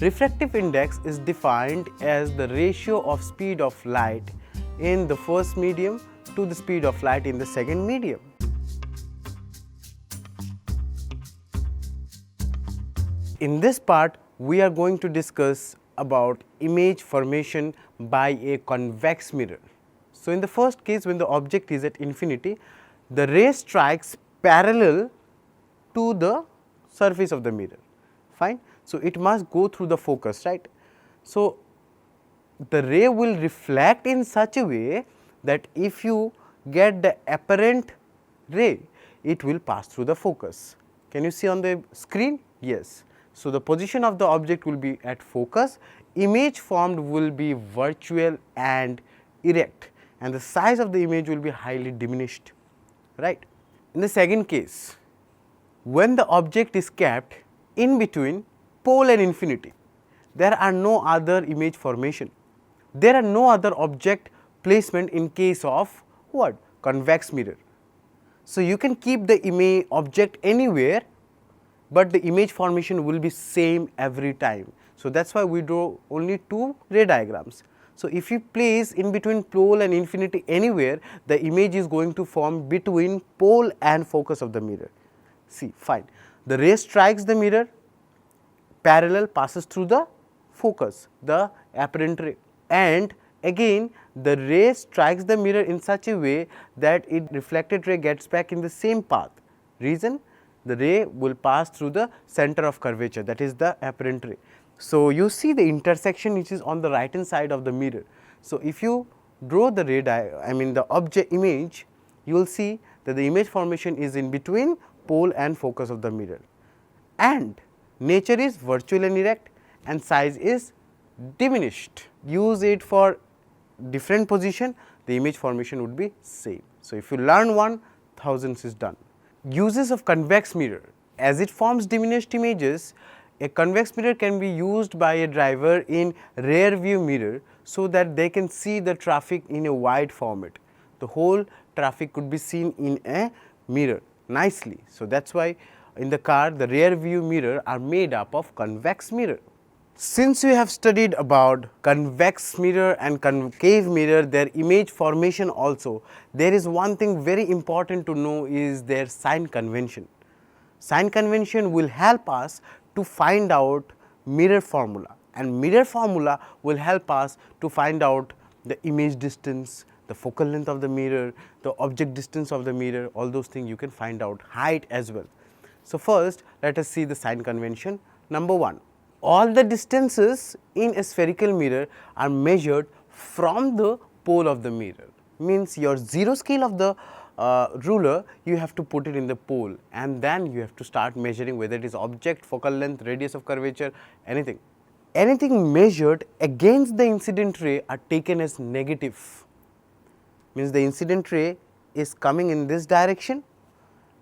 Refractive index is defined as the ratio of speed of light in the first medium to the speed of light in the second medium. In this part, we are going to discuss about image formation by a convex mirror. So, in the first case, when the object is at infinity, the ray strikes parallel to the surface of the mirror, fine. So, it must go through the focus, right. So, the ray will reflect in such a way that if you get the apparent ray, it will pass through the focus. Can you see on the screen? Yes. So, the position of the object will be at focus, image formed will be virtual and erect, and the size of the image will be highly diminished, right. In the second case, when the object is kept in between pole and infinity, there are no other image formation. There are no other object placement in case of what? Convex mirror. So, you can keep the image object anywhere, but the image formation will be same every time. So, that is why we draw only two ray diagrams. So, if you place in between pole and infinity anywhere, the image is going to form between pole and focus of the mirror. See, fine. The ray strikes the mirror, parallel passes through the focus, the apparent ray, and again the ray strikes the mirror in such a way that it reflected ray gets back in the same path. Reason? The ray will pass through the center of curvature, that is the apparent ray. So, you see the intersection which is on the right hand side of the mirror. So, if you draw the ray the object image, you will see that the image formation is in between pole and focus of the mirror, and nature is virtual and erect and size is diminished. Use it for different position, the image formation would be same. So, if you learn one, thousands is done. Uses of convex mirror: as it forms diminished images, a convex mirror can be used by a driver in rear view mirror, so that they can see the traffic in a wide format. The whole traffic could be seen in a mirror nicely. So, that is why in the car the rear view mirror are made up of convex mirror. Since we have studied about convex mirror and concave mirror, their image formation also, there is one thing very important to know is their sign convention. Sign convention will help us to find out mirror formula, and mirror formula will help us to find out the image distance, the focal length of the mirror, the object distance of the mirror, all those things you can find out, height as well. So, first let us see the sign convention. Number 1, all the distances in a spherical mirror are measured from the pole of the mirror, means your 0 scale of the ruler you have to put it in the pole, and then you have to start measuring whether it is object, focal length, radius of curvature, anything. Anything measured against the incident ray are taken as negative, means the incident ray is coming in this direction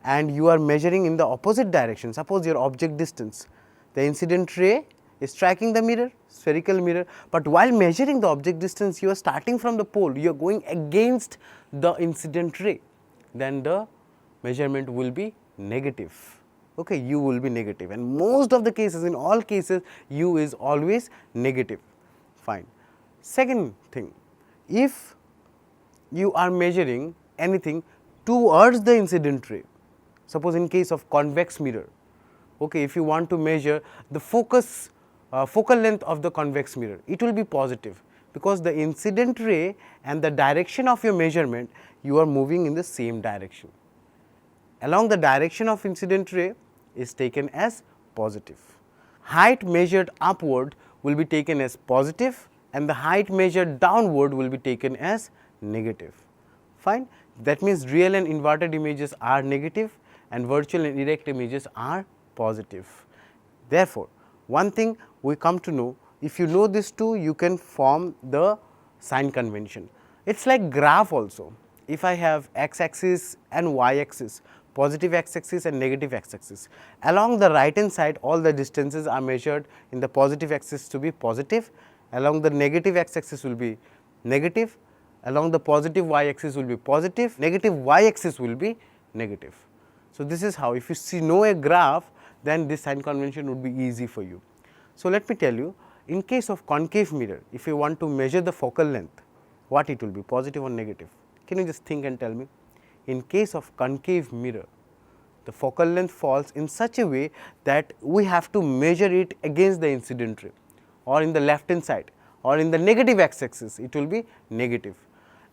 and you are measuring in the opposite direction. Suppose your object distance, the incident ray is striking the mirror, spherical mirror, but while measuring the object distance you are starting from the pole, you are going against the incident ray, then the measurement will be negative, okay, u will be negative, and most of the cases, in all cases, u is always negative, fine. Second thing, if you are measuring anything towards the incident ray, suppose in case of convex mirror, okay, if you want to measure the focus focal length of the convex mirror, it will be positive, because the incident ray and the direction of your measurement, you are moving in the same direction. Along the direction of incident ray is taken as positive. Height measured upward will be taken as positive, and the height measured downward will be taken as negative, fine. That means real and inverted images are negative and virtual and erect images are positive. Therefore, one thing we come to know, if you know these two, you can form the sign convention. It is like graph also. If I have x axis and y axis, positive x axis and negative x axis, along the right hand side all the distances are measured in the positive axis to be positive, along the negative x axis will be negative, along the positive y axis will be positive, negative y axis will be negative. So, this is how, if you know a graph, then this sign convention would be easy for you. So, let me tell you, in case of concave mirror, if you want to measure the focal length, what it will be, positive or negative? Can you just think and tell me? In case of concave mirror, the focal length falls in such a way that we have to measure it against the incident ray, or in the left hand side, or in the negative x axis it will be negative,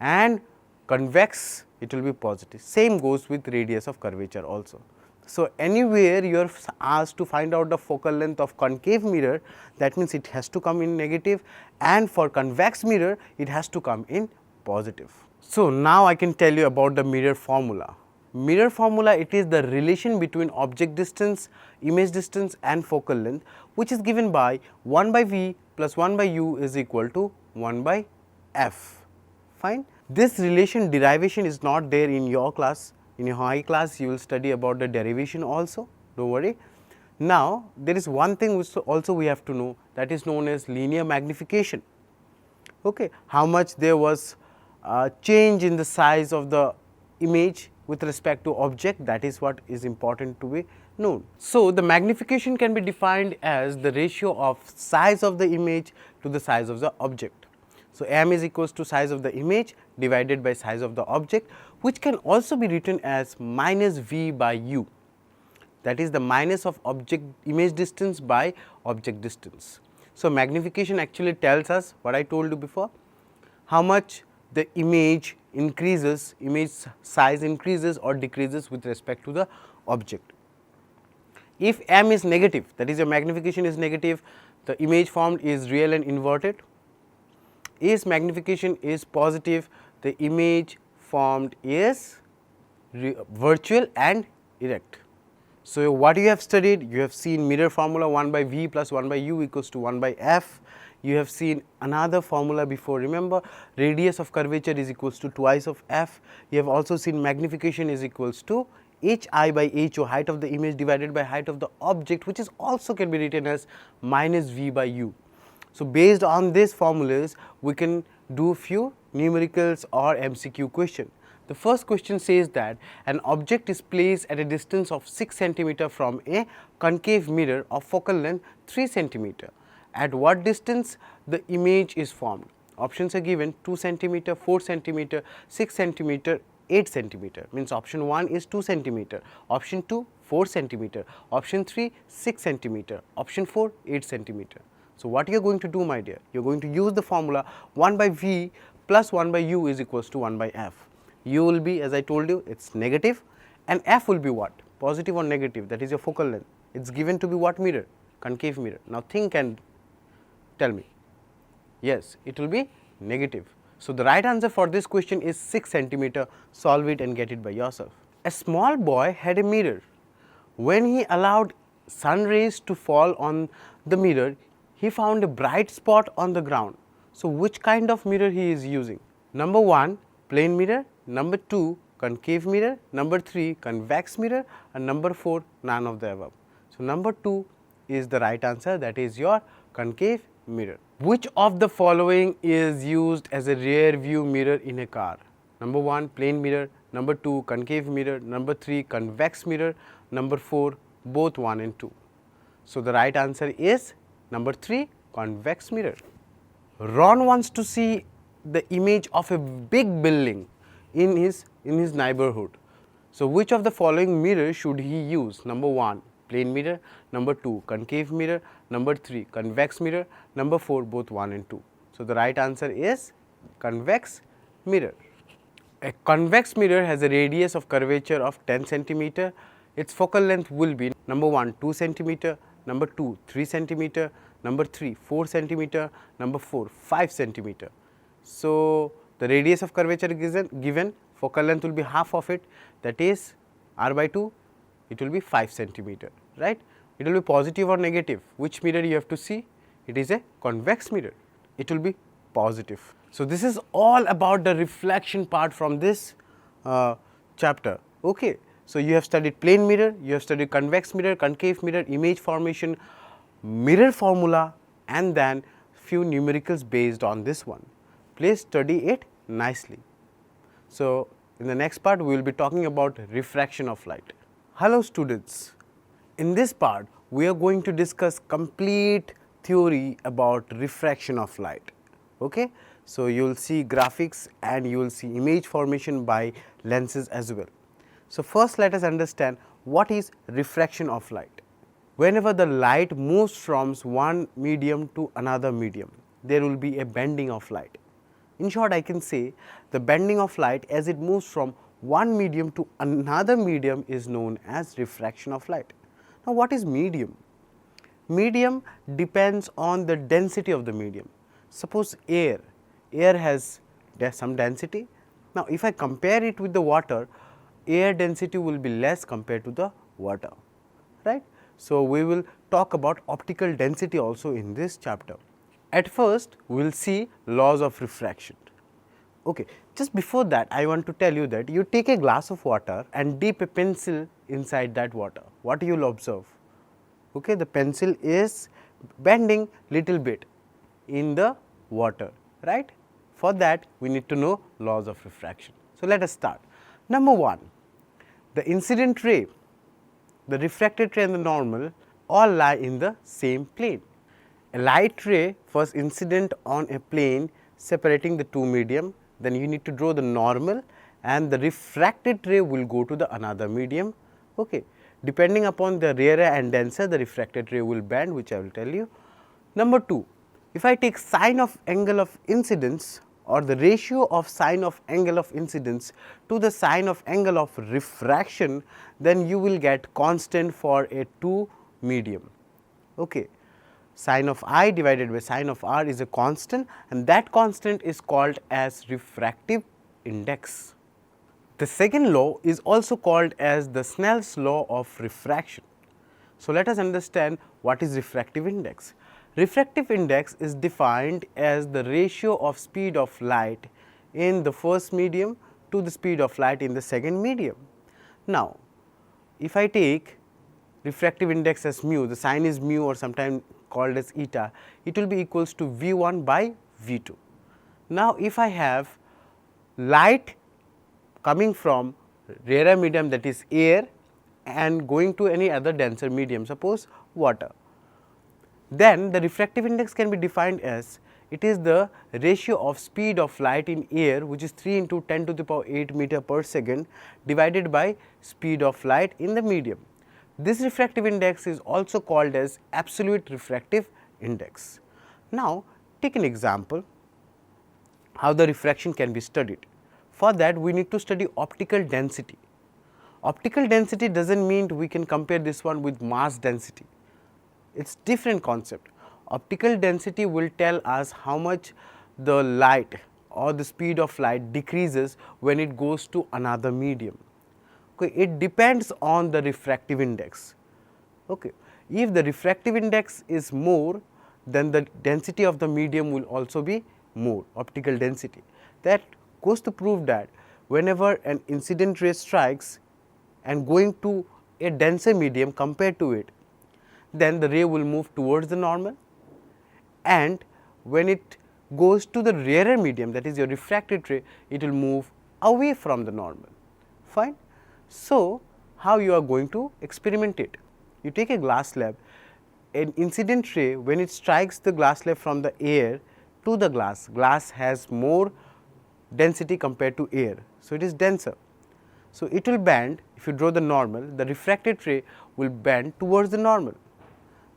and convex it will be positive. Same goes with radius of curvature also. So, anywhere you are asked to find out the focal length of concave mirror, that means it has to come in negative, and for convex mirror it has to come in positive. So, now I can tell you about the mirror formula. Mirror formula, it is the relation between object distance, image distance and focal length, which is given by 1 by v plus 1 by u is equal to 1 by f. Fine. This relation derivation is not there in your class. In your high class, you will study about the derivation also, do not worry. Now, there is one thing which also we have to know, that is known as linear magnification. Okay. How much there was change in the size of the image with respect to object, that is what is important to be known. So, the magnification can be defined as the ratio of size of the image to the size of the object. So, m is equals to size of the image divided by size of the object, which can also be written as minus v by u, that is the minus of object image distance by object distance. So, magnification actually tells us what I told you before, how much the image increases, image size increases or decreases with respect to the object. If m is negative, that is your magnification is negative, the image formed is real and inverted. If magnification is positive, the image formed is virtual and erect. So, what you have studied? You have seen mirror formula 1 by v plus 1 by u equals to 1 by f. You have seen another formula before, remember, radius of curvature is equals to twice of f. You have also seen magnification is equals to hi by ho, height of the image divided by height of the object, which is also can be written as minus v by u. So, based on these formulas, we can do few numericals or MCQ question. The first question says that an object is placed at a distance of 6 centimeter from a concave mirror of focal length 3 centimeter. At what distance the image is formed? Options are given 2 centimeter, 4 centimeter, 6 centimeter, 8 centimeter, means option 1 is 2 centimeter, option 2 4 centimeter, option 3 6 centimeter, option 4 8 centimeter. So, what you are going to do, my dear? You are going to use the formula 1 by v plus 1 by u is equals to 1 by f. U will be, as I told you, it is negative, and f will be what? Positive or negative, that is your focal length. It is given to be what mirror? Concave mirror. Now, think and tell me. Yes, it will be negative. So, the right answer for this question is 6 centimeter. Solve it and get it by yourself. A small boy had a mirror. When he allowed sun rays to fall on the mirror, he found a bright spot on the ground. So, which kind of mirror he is using? Number 1, plane mirror, number 2, concave mirror, number 3, convex mirror, and number 4, none of the above. So, number 2 is the right answer, that is your concave mirror. Which of the following is used as a rear view mirror in a car? Number 1, plane mirror, number 2, concave mirror, number 3, convex mirror, number 4, both 1 and 2. So, the right answer is number 3, convex mirror. Ron wants to see the image of a big building in his neighborhood. So, which of the following mirror should he use? Number 1, plane mirror, number 2, concave mirror, number 3, convex mirror, number 4, both 1 and 2. So, the right answer is convex mirror. A convex mirror has a radius of curvature of 10 centimeter. Its focal length will be number 1, 2 centimeter, number 2, 3 centimeter, number 3, 4 centimeter, number 4, 5 centimeter. So, the radius of curvature is given, focal length will be half of it, that is r by 2, it will be 5 centimeter, right. It will be positive or negative. Which mirror you have to see? It is a convex mirror, it will be positive. So, this is all about the reflection part from this chapter. Okay. So, you have studied plane mirror, you have studied convex mirror, concave mirror, image formation, mirror formula, and then few numericals based on this one. Please study it nicely. So, in the next part we will be talking about refraction of light. Hello students, in this part we are going to discuss complete theory about refraction of light. Okay? So, you will see graphics and you will see image formation by lenses as well. So, first let us understand what is refraction of light. Whenever the light moves from one medium to another medium, there will be a bending of light. In short, I can say the bending of light as it moves from one medium to another medium is known as refraction of light. Now, what is medium? Medium depends on the density of the medium. Suppose air has some density. Now, if I compare it with the water, air density will be less compared to the water, right. So, we will talk about optical density also in this chapter. At first, we will see laws of refraction. Okay. Just before that, I want to tell you that you take a glass of water and dip a pencil inside that water. What you will observe? Okay, the pencil is bending little bit in the water, right. For that, we need to know laws of refraction. So, let us start. Number 1, the incident ray, the refracted ray and the normal all lie in the same plane. A light ray first incident on a plane separating the two medium, then you need to draw the normal and the refracted ray will go to the another medium. Okay. Depending upon the rarer and denser, the refracted ray will bend, which I will tell you. Number 2, if I take sine of angle of incidence or the ratio of sine of angle of incidence to the sine of angle of refraction, then you will get constant for a two medium. Okay. Sine of I divided by sine of R is a constant and that constant is called as refractive index. The second law is also called as the Snell's law of refraction. So, let us understand what is refractive index. Refractive index is defined as the ratio of speed of light in the first medium to the speed of light in the second medium. Now, if I take refractive index as mu, the sign is mu or sometimes called as eta, it will be equals to V1 by V2. Now, if I have light coming from rarer medium, that is air, and going to any other denser medium, suppose water, then the refractive index can be defined as it is the ratio of speed of light in air, which is 3 into 10 to the power 8 meter per second, divided by speed of light in the medium. This refractive index is also called as absolute refractive index. Now, take an example how the refraction can be studied. For that, we need to study optical density. Optical density does not mean we can compare this one with mass density. It is different concept. Optical density will tell us how much the light or the speed of light decreases when it goes to another medium. Okay. It depends on the refractive index. Okay. If the refractive index is more, then the density of the medium will also be more, optical density. That goes to prove that whenever an incident ray strikes and going to a denser medium compared to it, then the ray will move towards the normal, and when it goes to the rarer medium, that is your refracted ray, it will move away from the normal. Fine. So, how you are going to experiment it? You take a glass slab, an incident ray when it strikes the glass slab from the air to the glass, glass has more density compared to air. So, it is denser. So, it will bend. If you draw the normal, the refracted ray will bend towards the normal.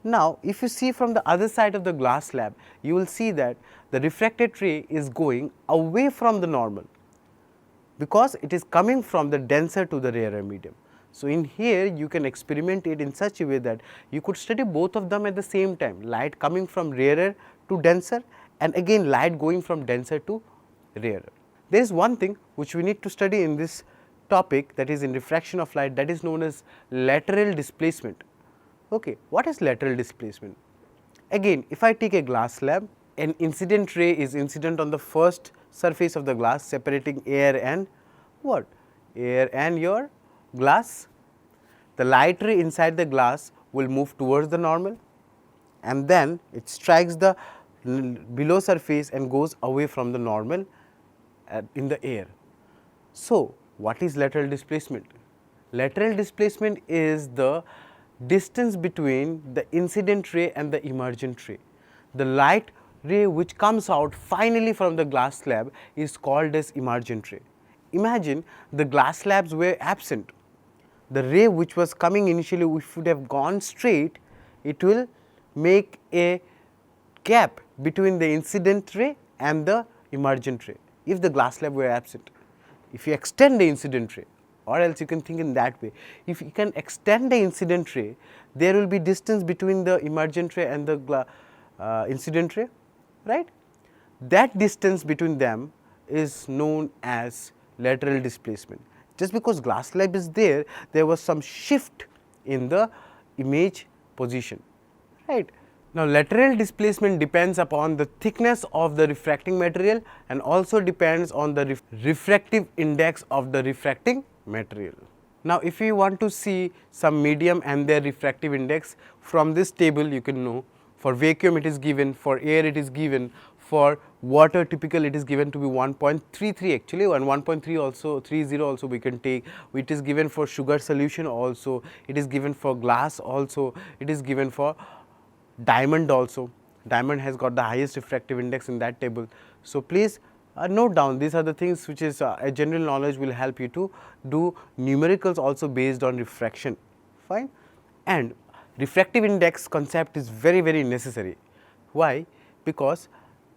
Now, if you see from the other side of the glass slab, you will see that the refracted ray is going away from the normal, because it is coming from the denser to the rarer medium. So, in here you can experiment it in such a way that you could study both of them at the same time, light coming from rarer to denser and again light going from denser to rarer. There is one thing which we need to study in this topic, that is in refraction of light, that is known as lateral displacement. Okay. What is lateral displacement? Again, if I take a glass slab, an incident ray is incident on the first surface of the glass separating air and what? Air and your glass. The light ray inside the glass will move towards the normal and then it strikes the below surface and goes away from the normal in the air. So, what is lateral displacement? Lateral displacement is the distance between the incident ray and the emergent ray. the light ray which comes out finally from the glass slab is called as emergent ray. Imagine the glass slabs were absent. The ray which was coming initially, if it would have gone straight, it will make a gap between the incident ray and the emergent ray if the glass slab were absent. If you extend the incident ray, or else you can think in that way, if you can extend the incident ray, there will be distance between the emergent ray and the incident ray, right. That distance between them is known as lateral displacement. Just because glass slab is there, there was some shift in the image position, right. Now, lateral displacement depends upon the thickness of the refracting material and also depends on the refractive index of the refracting material. Now, if you want to see some medium and their refractive index, from this table you can know for vacuum it is given, for air it is given, for water typical it is given to be 1.33 actually, and 1.3 also 30 also we can take. It is given for sugar solution also, it is given for glass also, it is given for diamond also. Diamond has got the highest refractive index in that table. So, please note down, these are the things which is a general knowledge will help you to do numericals also based on refraction, fine. And refractive index concept is very necessary. Why? Because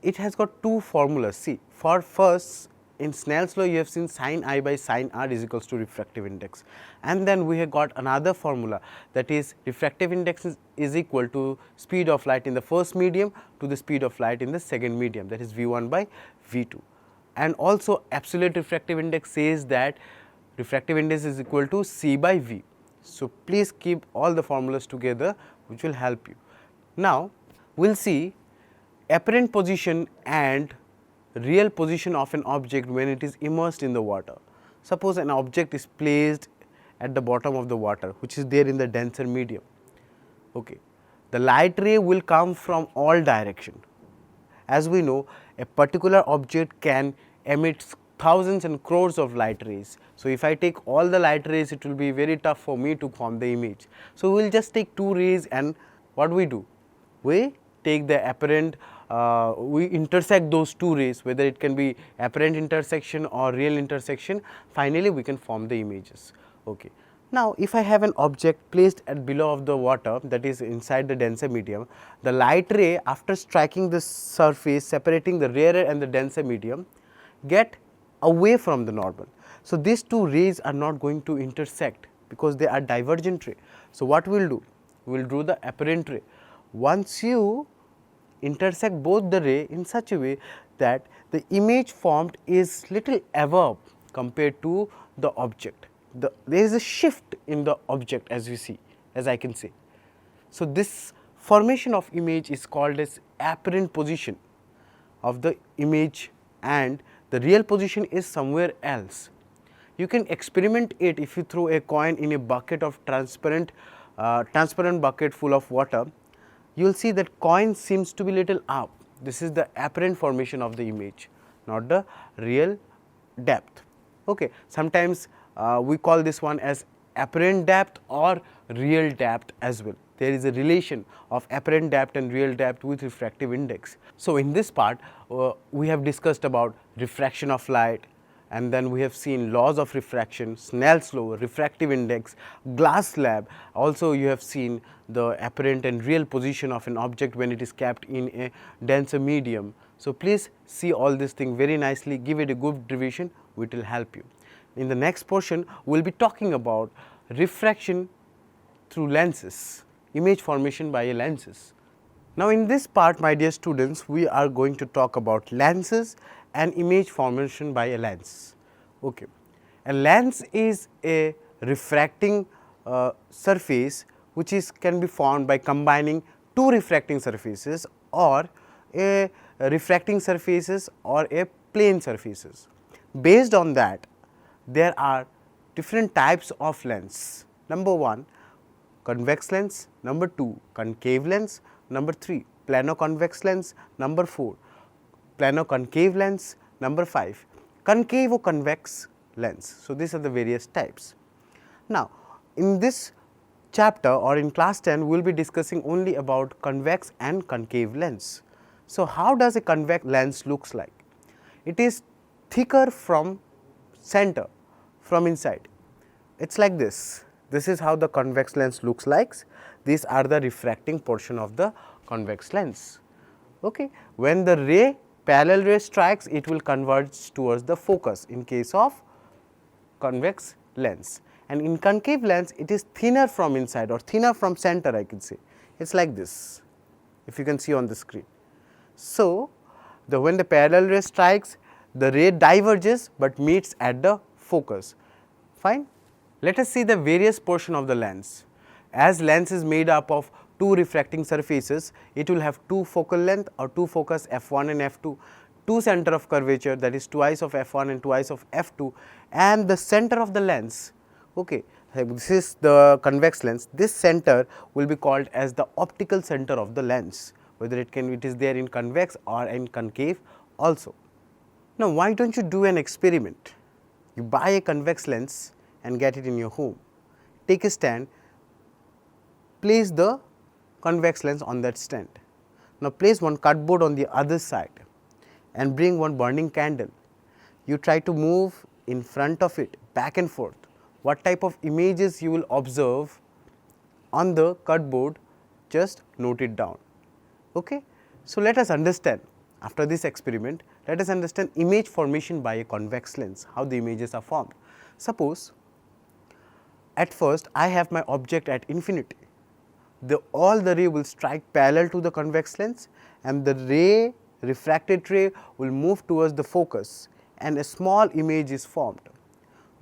it has got two formulas. See, for first in Snell's law you have seen sin I by sin r is equals to refractive index, and then we have got another formula, that is refractive index is equal to speed of light in the first medium to the speed of light in the second medium, that is V1 by V2. And also absolute refractive index says that refractive index is equal to C by V. So, please keep all the formulas together which will help you. Now, we will see apparent position and real position of an object when it is immersed in the water. Suppose an object is placed at the bottom of the water which is there in the denser medium. Okay. The light ray will come from all direction. As we know, a particular object can emit thousands and crores of light rays. So, if I take all the light rays, it will be very tough for me to form the image. So, we will just take two rays, and what we do? We take the apparent, we intersect those two rays, whether it can be apparent intersection or real intersection, finally we can form the images. Okay. Now, if I have an object placed at below of the water, that is inside the denser medium, the light ray after striking the surface separating the rarer and the denser medium get away from the normal. So, these two rays are not going to intersect because they are divergent ray. So, what we will do? We will do the apparent ray. Once you intersect both the ray in such a way that the image formed is little above compared to the object. There is a shift in the object, as you see, as I can say. So, this formation of image is called as apparent position of the image, and the real position is somewhere else. You can experiment it if you throw a coin in a bucket of transparent bucket full of water. You will see that coin seems to be little up. This is the apparent formation of the image, not the real depth. Okay. Sometimes we call this one as apparent depth or real depth as well. There is a relation of apparent depth and real depth with refractive index. So, in this part we have discussed about refraction of light, and then we have seen laws of refraction, Snell's law, refractive index, glass slab. Also you have seen the apparent and real position of an object when it is kept in a denser medium. So, please see all this thing very nicely, give it a good revision, which will help you. In the next portion, we will be talking about refraction through lenses, image formation by lenses. Now, in this part, my dear students, we are going to talk about lenses and image formation by a lens. Okay. A lens is a refracting surface which can be formed by combining two refracting surfaces or a refracting surfaces or a plane surfaces. Based on that, there are different types of lens. Number 1, convex lens. Number 2, concave lens. Number 3, plano-convex lens. Number 4, plano-concave lens. Number 5, concave or convex lens. So, these are the various types. Now, in this chapter or in class 10, we will be discussing only about convex and concave lens. So, how does a convex lens looks like? It is thicker from center, from inside. It is like this. This is how the convex lens looks like. These are the refracting portion of the convex lens. Okay. When the parallel ray strikes, it will converge towards the focus in case of convex lens, and in concave lens it is thinner from inside or thinner from center, I can say. It is like this, if you can see on the screen. So, when the parallel ray strikes, the ray diverges but meets at the focus. Fine. Let us see the various portion of the lens. As lens is made up of two refracting surfaces, it will have two focal length or two focus f1 and f2, two center of curvature, that is twice of f1 and twice of f2, and the center of the lens. Okay. This is the convex lens. This center will be called as the optical center of the lens, whether it is there in convex or in concave also. Now, why don't you do an experiment? You buy a convex lens and get it in your home. Take a stand, place the convex lens on that stand. Now, place one cardboard on the other side and bring one burning candle. You try to move in front of it, back and forth. What type of images you will observe on the cardboard, just note it down. Okay? So, let us understand, after this experiment, let us understand image formation by a convex lens, how the images are formed. Suppose, at first I have my object at infinity. All the ray will strike parallel to the convex lens, and the refracted ray will move towards the focus, and a small image is formed.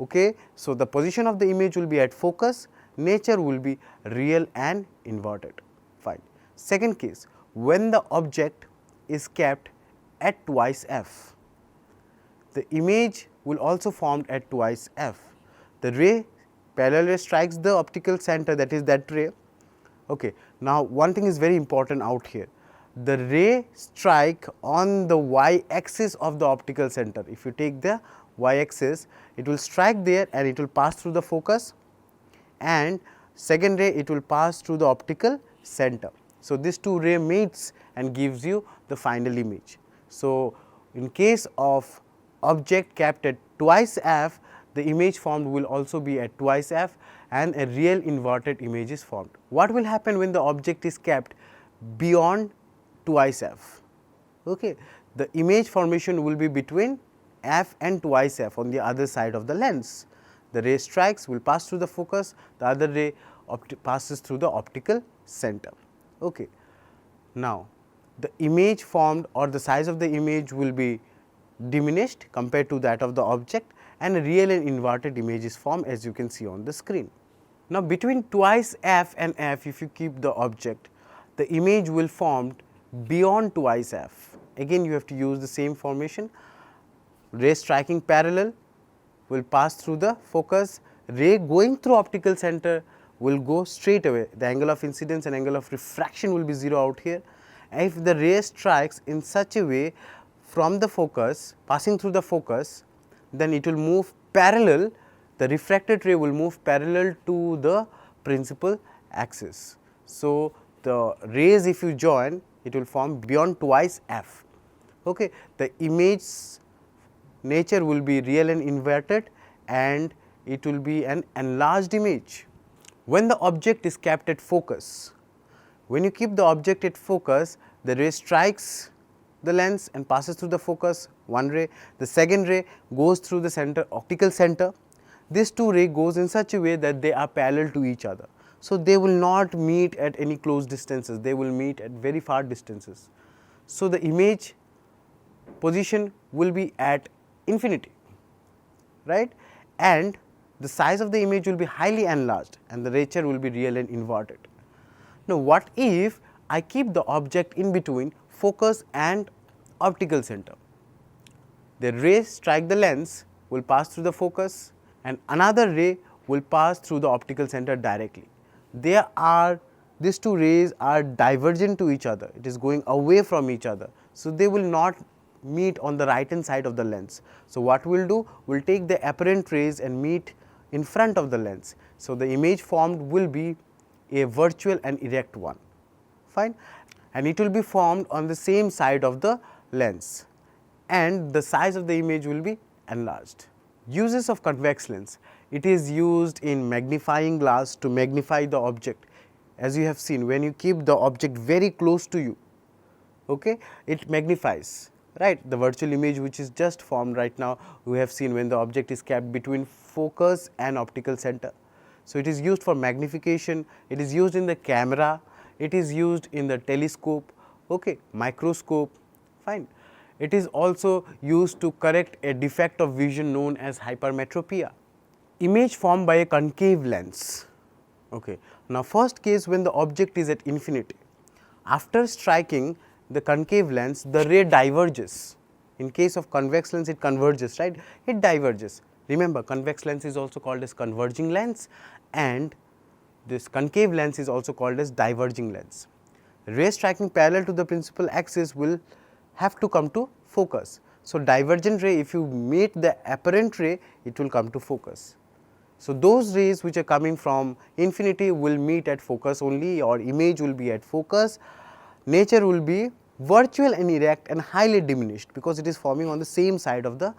Okay. So, the position of the image will be at focus, nature will be real and inverted. Fine. Second case, when the object is kept at twice f, the image will also formed at twice f. The parallel ray strikes the optical center, that is that ray. Okay. Now, one thing is very important out here. The ray strike on the y axis of the optical center. If you take the y axis, it will strike there and it will pass through the focus, and second ray it will pass through the optical center. So, this two ray meets and gives you the final image. So, in case of object kept at twice f, the image formed will also be at twice f, and a real inverted image is formed. What will happen when the object is kept beyond twice f? Okay. The image formation will be between f and twice f on the other side of the lens. The ray strikes, will pass through the focus, the other ray passes through the optical center. Okay. Now, the image formed or the size of the image will be diminished compared to that of the object, and a real and inverted image is formed, as you can see on the screen. Now, between twice f and f, if you keep the object, the image will formed beyond twice f. Again, you have to use the same formation. Ray striking parallel will pass through the focus, ray going through optical center will go straight away. The angle of incidence and angle of refraction will be 0 out here. And if the ray strikes in such a way from the focus, passing through the focus, then it will move parallel, the refracted ray will move parallel to the principal axis. So, the rays if you join, it will form beyond twice f. Okay. The image nature will be real and inverted, and it will be an enlarged image. When the object is kept at focus, when you keep the object at focus, the ray strikes the lens and passes through the focus, one ray, the second ray goes through the center, optical center. These two rays goes in such a way that they are parallel to each other. So, they will not meet at any close distances, they will meet at very far distances. So, the image position will be at infinity, right, and the size of the image will be highly enlarged, and the nature will be real and inverted. Now, what if I keep the object in between focus and optical center? The ray strike the lens, will pass through the focus, and another ray will pass through the optical center directly. These two rays are divergent to each other, it is going away from each other. So, they will not meet on the right hand side of the lens. So, what we will do? We will take the apparent rays and meet in front of the lens. So, the image formed will be a virtual and erect one. Fine. and it will be formed on the same side of the lens, and the size of the image will be enlarged. Uses of convex lens: it is used in magnifying glass to magnify the object. As you have seen, when you keep the object very close to you, okay, it magnifies, right. The virtual image which is just formed right now, we have seen when the object is kept between focus and optical center. So, it is used for magnification, it is used in the camera, it is used in the telescope, okay, microscope, fine. It is also used to correct a defect of vision known as hypermetropia. Image formed by a concave lens. Okay. Now, first case, when the object is at infinity, after striking the concave lens, the ray diverges. In case of convex lens, it converges, right, it diverges. Remember, convex lens is also called as converging lens, and this concave lens is also called as diverging lens. Ray striking parallel to the principal axis will have to come to focus. So, divergent ray, if you meet the apparent ray, it will come to focus. So, those rays which are coming from infinity will meet at focus only, your image will be at focus, nature will be virtual and erect and highly diminished, because it is forming on the same side of the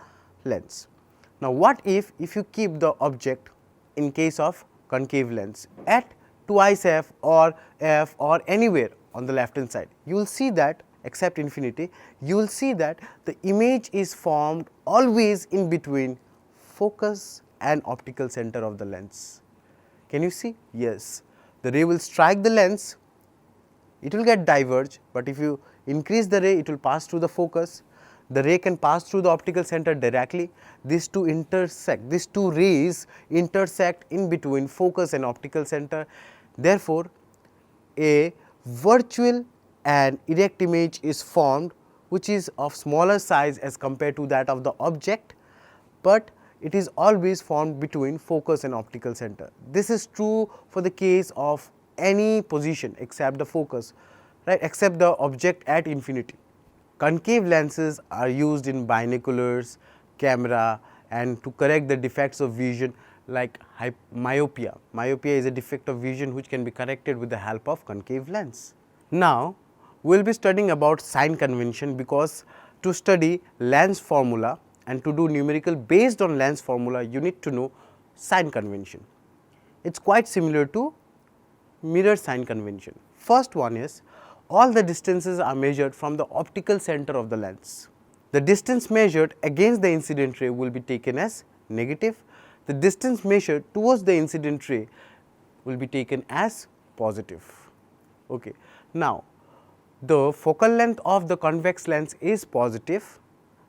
lens. Now, what if you keep the object in case of concave lens at twice f or anywhere on the left hand side, you will see that, except infinity, you will see that the image is formed always in between focus and optical center of the lens. Can you see? Yes, the ray will strike the lens, it will get diverged, but if you increase the ray, it will pass through the focus. The ray can pass through the optical center directly. These two intersect, these two rays intersect in between focus and optical center. Therefore, a virtual and erect image is formed, which is of smaller size as compared to that of the object, but it is always formed between focus and optical center. This is true for the case of any position except the focus, right, except the object at infinity. Concave lenses are used in binoculars, camera, and to correct the defects of vision like myopia. Myopia is a defect of vision which can be corrected with the help of concave lens. Now, we will be studying about sign convention, because to study lens formula and to do numerical based on lens formula, you need to know sign convention. It is quite similar to mirror sign convention. First one is, all the distances are measured from the optical center of the lens. The distance measured against the incident ray will be taken as negative. The distance measured towards the incident ray will be taken as positive. Okay. Now, the focal length of the convex lens is positive.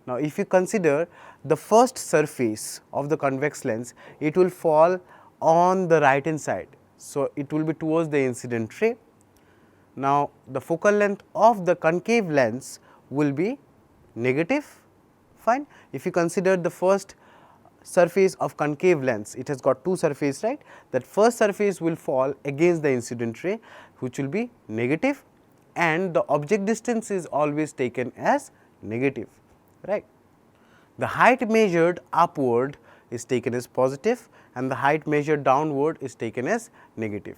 Now, if you consider the first surface of the convex lens, it will fall on the right hand side. So, it will be towards the incident ray. Now, the focal length of the concave lens will be negative, fine. If you consider the first surface of concave lens, it has got two surfaces, right. That first surface will fall against the incident ray, which will be negative, and the object distance is always taken as negative, right. The height measured upward is taken as positive, and the height measured downward is taken as negative.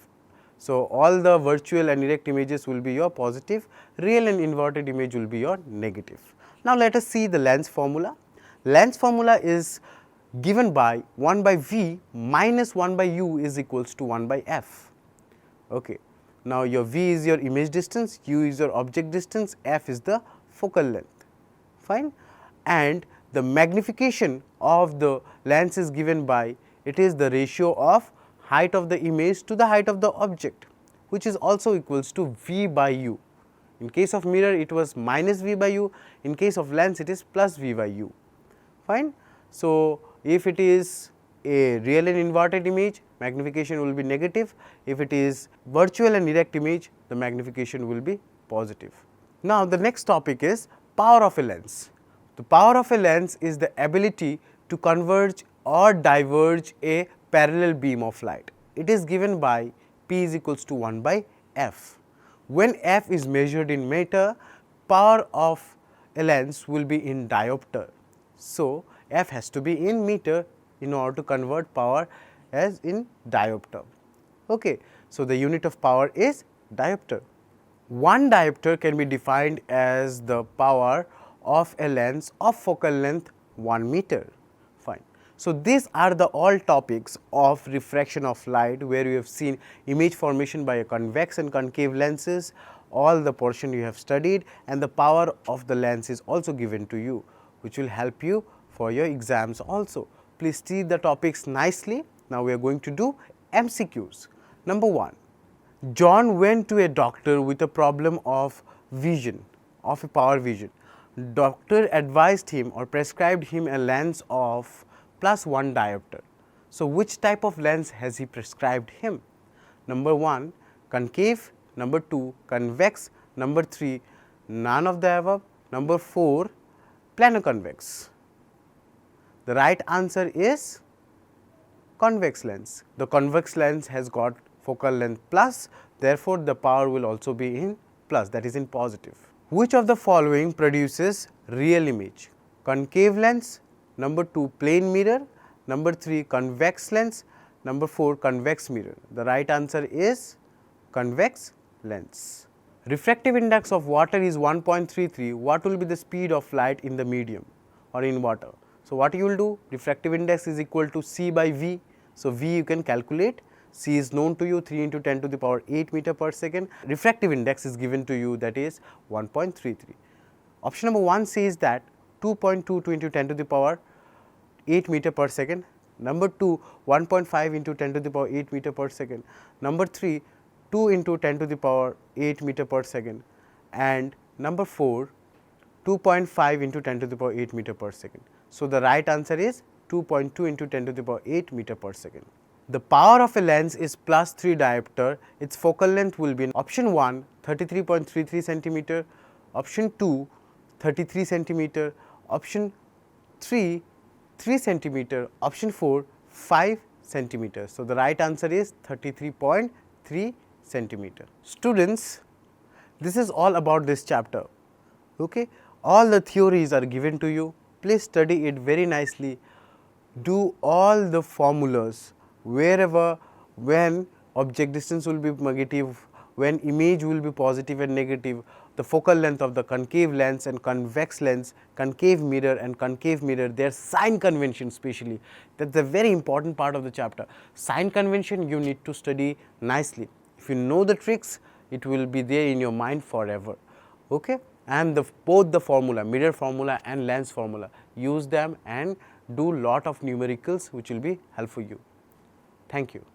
So, all the virtual and erect images will be your positive, real and inverted image will be your negative. Now, let us see the lens formula. Lens formula is given by 1 by V minus 1 by U is equals to 1 by F. Okay. Now, your V is your image distance, U is your object distance, F is the focal length, fine. And the magnification of the lens is given by, it is the ratio of height of the image to the height of the object, which is also equals to V by U. In case of mirror, it was minus V by U, in case of lens, it is plus V by U, fine. So, if it is a real and inverted image, magnification will be negative. If it is virtual and erect image, the magnification will be positive. Now, the next topic is power of a lens. The power of a lens is the ability to converge or diverge a parallel beam of light. It is given by P is equals to 1 by F. When F is measured in meter, power of a lens will be in diopter. So, F has to be in meter in order to convert power as in diopter. Okay. So, the unit of power is diopter. One diopter can be defined as the power of a lens of focal length 1 meter. Fine. So, these are the all topics of refraction of light, where you have seen image formation by a convex and concave lenses, all the portion you have studied, and the power of the lens is also given to you, which will help you for your exams also. Please see the topics nicely. Now, we are going to do MCQs. Number 1. John went to a doctor with a problem of vision, of a power vision. Doctor advised him or prescribed him a lens of +1 diopter. So, which type of lens has he prescribed him? Number 1, concave. Number 2, convex. Number 3, none of the above. Number 4, planoconvex. The right answer is convex lens. The convex lens has got focal length plus, therefore, the power will also be in plus, that is in positive. Which of the following produces real image? Concave lens, number 2 plane mirror, number 3 convex lens, number 4 convex mirror. The right answer is convex lens. Refractive index of water is 1.33. What will be the speed of light in the medium or in water? So, what you will do? Refractive index is equal to C by V. So, V you can calculate. C is known to you, 3 into 10 to the power 8 meter per second. Refractive index is given to you, that is 1.33. Option number 1 says that 2.22 into 10 to the power 8 meter per second. Number 2, 1.5 into 10 to the power 8 meter per second. Number 3, 2 into 10 to the power 8 meter per second. And number 4, 2.5 into 10 to the power 8 meter per second. So, the right answer is 2.2 into 10 to the power 8 meter per second. The power of a lens is +3 diopter. Its focal length will be option 1, 33.33 centimeter, option 2, 33 centimeter, option 3, 3 centimeter, option 4, 5 centimeter. So, the right answer is 33.3 centimeter. Students, this is all about this chapter. Okay? All the theories are given to you. Please study it very nicely. Do all the formulas wherever, when object distance will be negative, when image will be positive and negative, the focal length of the concave lens and convex lens, concave mirror and concave mirror, their sign convention specially. That is a very important part of the chapter. Sign convention you need to study nicely. If you know the tricks, it will be there in your mind forever. Okay? And both the formula, mirror formula and lens formula, use them and do lot of numericals which will be helpful for you. Thank you.